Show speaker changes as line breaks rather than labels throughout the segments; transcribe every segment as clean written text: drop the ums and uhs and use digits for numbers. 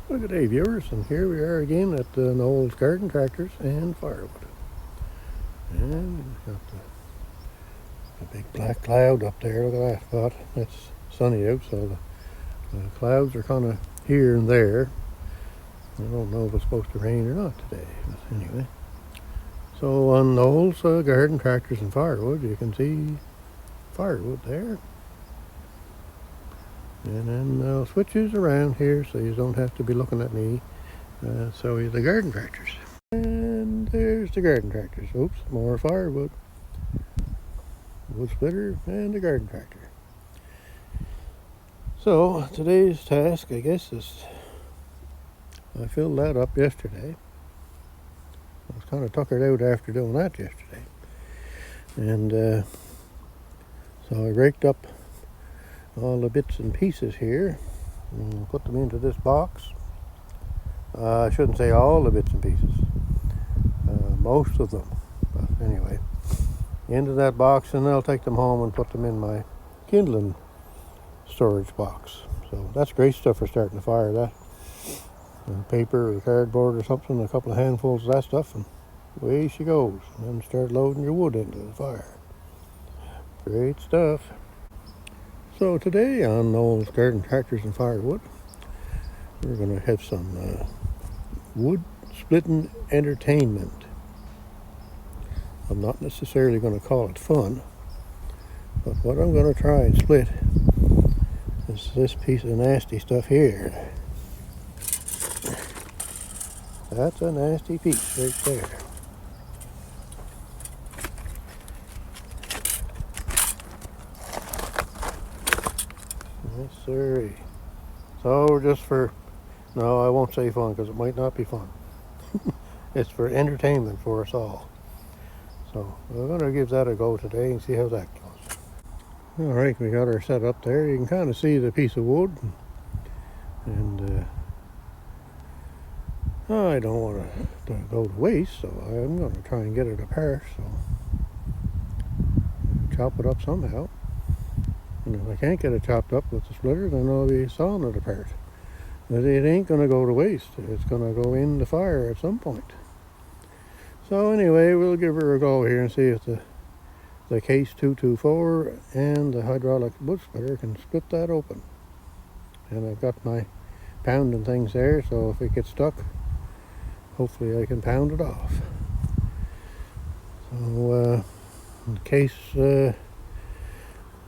Well, good day, viewers, and here we are again at Noel's Garden Tractors and Firewood. And we've got the big black cloud up there. Look at that spot. It's sunny out, so the clouds are kind of here and there. I don't know if it's supposed to rain or not today, but anyway. So on Noel's Garden Tractors and Firewood, you can see firewood there. And then I'll switch yous around here so you don't have to be looking at me. Show you the garden tractors. And there's the garden tractors. Oops, more firewood. Wood splitter and the garden tractor. So today's task, I guess, is I filled that up yesterday. I was kind of tuckered out after doing that yesterday. And so I raked up all the bits and pieces here and put them into this box. I shouldn't say all the bits and pieces, most of them, but anyway, into that box, and I'll take them home and put them in my kindling storage box. So that's great stuff for starting a fire, that paper or cardboard or something, a couple of handfuls of that stuff, and away she goes, and then start loading your wood into the fire. Great stuff. So today on Noel's Garden Tractors and Firewood, we're going to have some wood splitting entertainment. I'm not necessarily going to call it fun, but what I'm going to try and split is this piece of nasty stuff here. That's a nasty piece right there. Yes, sir. So just for, no, I won't say fun because it might not be fun. It's for entertainment for us all. So we're going to give that a go today and see how that goes. All right, we got her set up there. You can kind of see the piece of wood. And I don't want to go to waste, so I'm going to try and get it apart. So chop it up somehow. And if I can't get it chopped up with the splitter, then I'll be sawing it apart. But it ain't going to go to waste. It's going to go in the fire at some point. So anyway, we'll give her a go here and see if the Case 224 and the hydraulic wood splitter can split that open. And I've got my pounding things there, so if it gets stuck, hopefully I can pound it off. So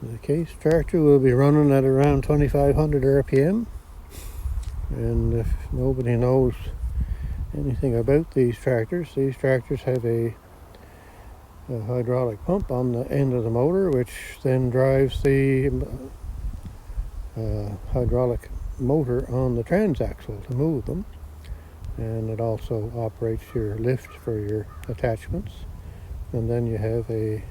the Case tractor will be running at around 2500 RPM. And if nobody knows anything about these tractors have a hydraulic pump on the end of the motor, which then drives the hydraulic motor on the transaxle to move them. And it also operates your lift for your attachments. And then you have a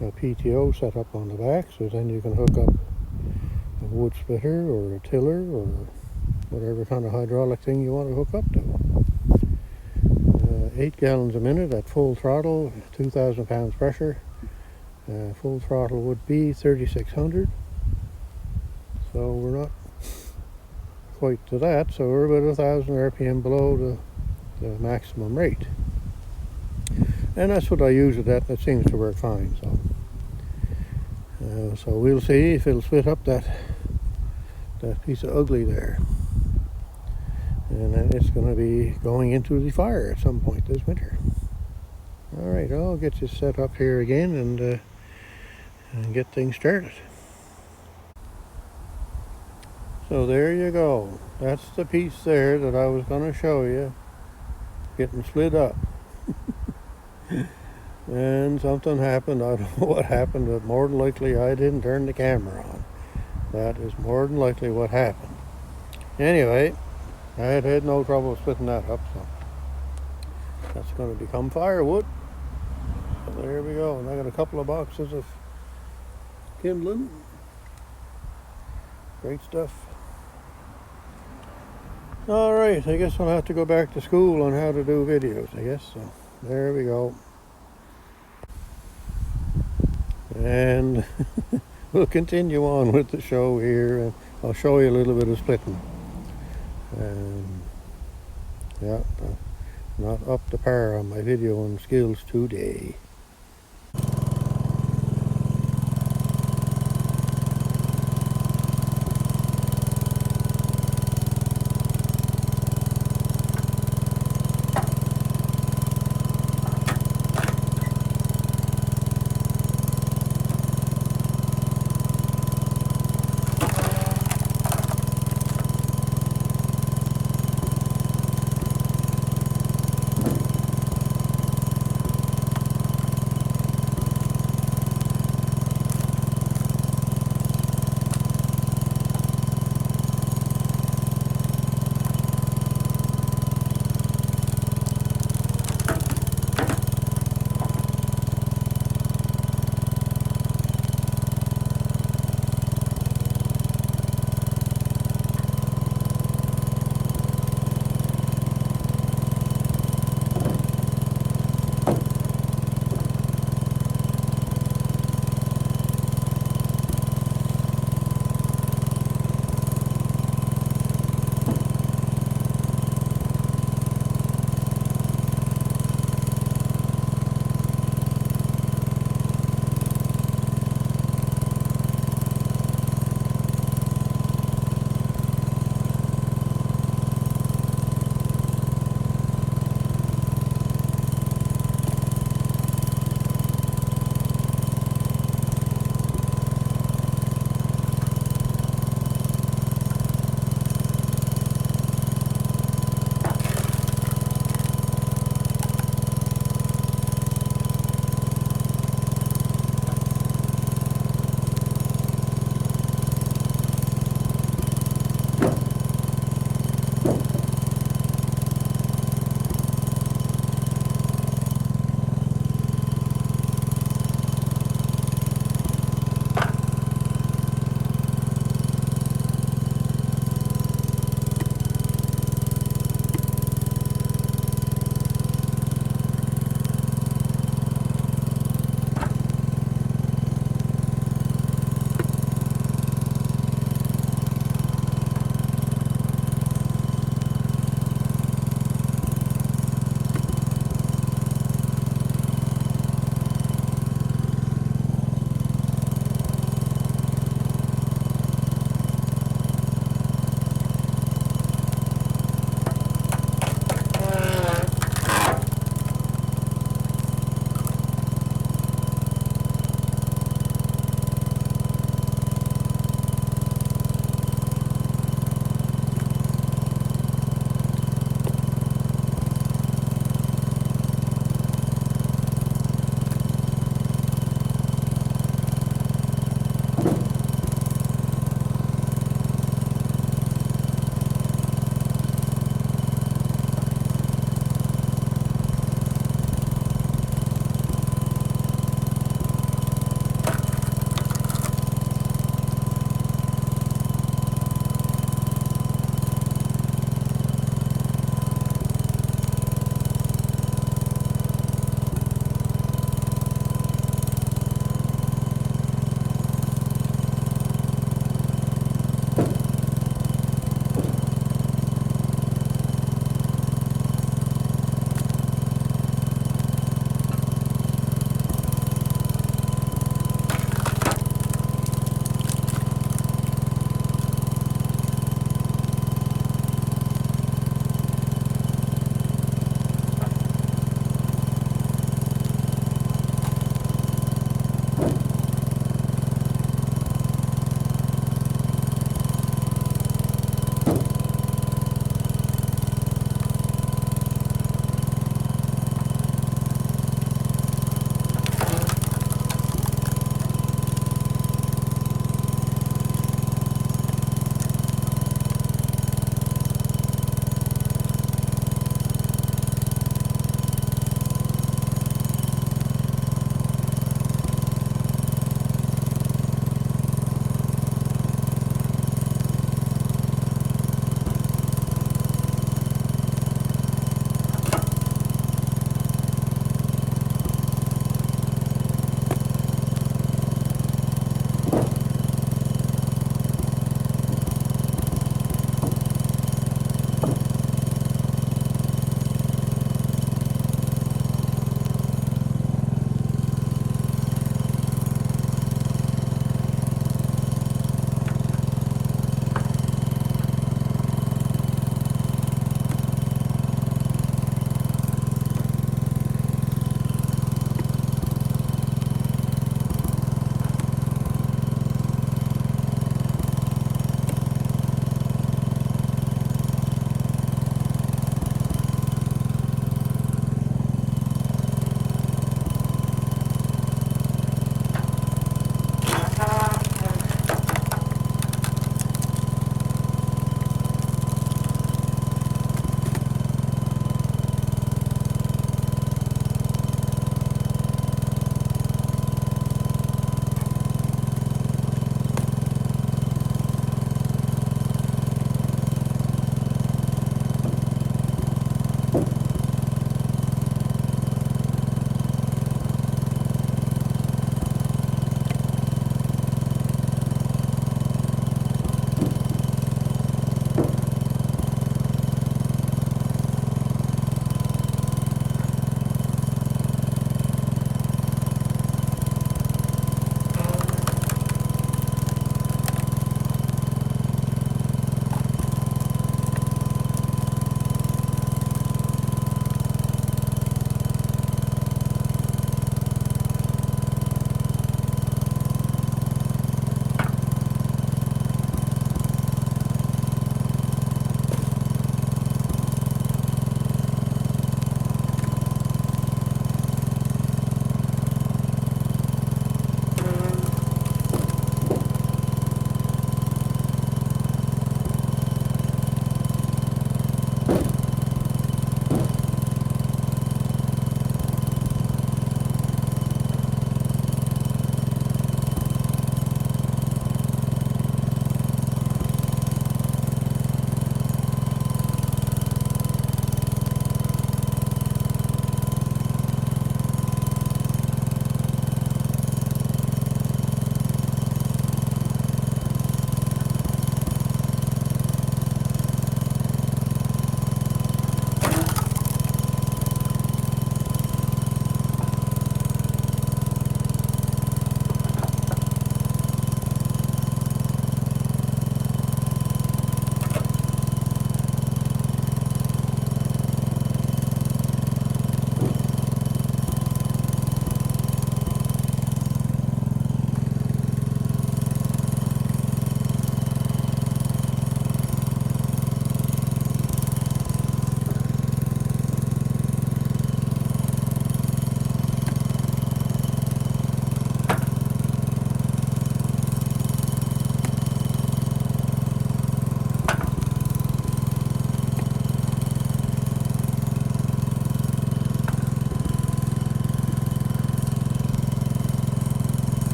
PTO set up on the back, so then you can hook up a wood splitter or a tiller or whatever kind of hydraulic thing you want to hook up to. 8 gallons a minute at full throttle, 2,000 pounds pressure. Full throttle would be 3,600. So we're not quite to that, so we're about 1,000 RPM below the maximum rate. And that's what I use it at, and it seems to work fine. So we'll see if it'll split up that piece of ugly there. And then it's going to be going into the fire at some point this winter. All right, I'll get you set up here again and get things started. So there you go. That's the piece there that I was going to show you getting split up. And something happened. I don't know what happened, but more than likely I didn't turn the camera on. That is more than likely what happened. Anyway, I had no trouble splitting that up, so that's going to become firewood. So there we go. And I got a couple of boxes of kindling. Great stuff. All right, I guess I'll have to go back to school on how to do videos, I guess. So there we go. And we'll continue on with the show here, and I'll show you a little bit of splitting. Yeah, not up to par on my videoing skills today.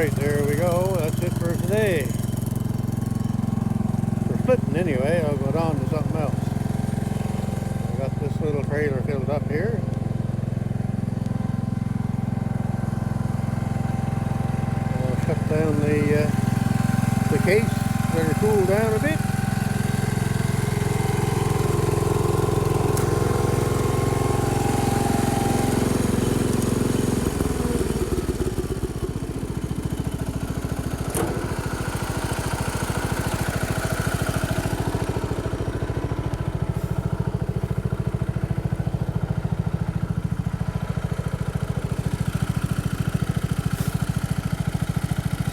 Alright, there we go. That's it for today. For splitting anyway, I'll go down to something else. I got this little trailer filled up here. I'll shut down the case, let her cool down a bit.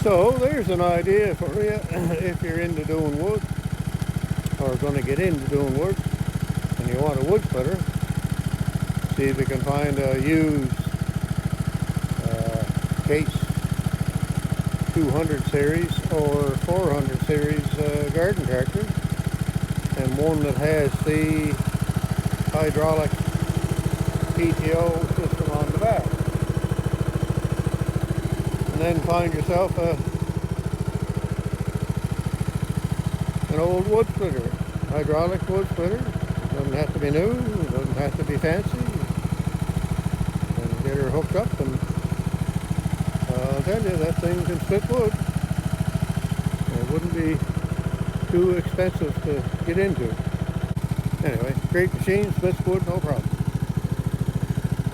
So there's an idea for you if you're into doing wood or going to get into doing wood and you want a wood splitter. See if you can find a used Case 200 series or 400 series garden tractor, and one that has the hydraulic PTO system on the back. And then find yourself an old wood splitter, hydraulic wood splitter. Doesn't have to be new, doesn't have to be fancy. And get her hooked up, and I'll tell you, that thing can split wood. It wouldn't be too expensive to get into. Anyway, great machine, splits wood, no problem.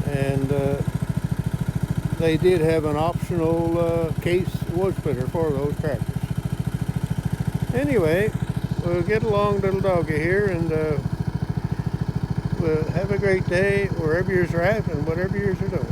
And they did have an optional Case wood splitter for those tractors. Anyway, we'll get along, little doggy here, and we'll have a great day wherever you're at and whatever you're doing.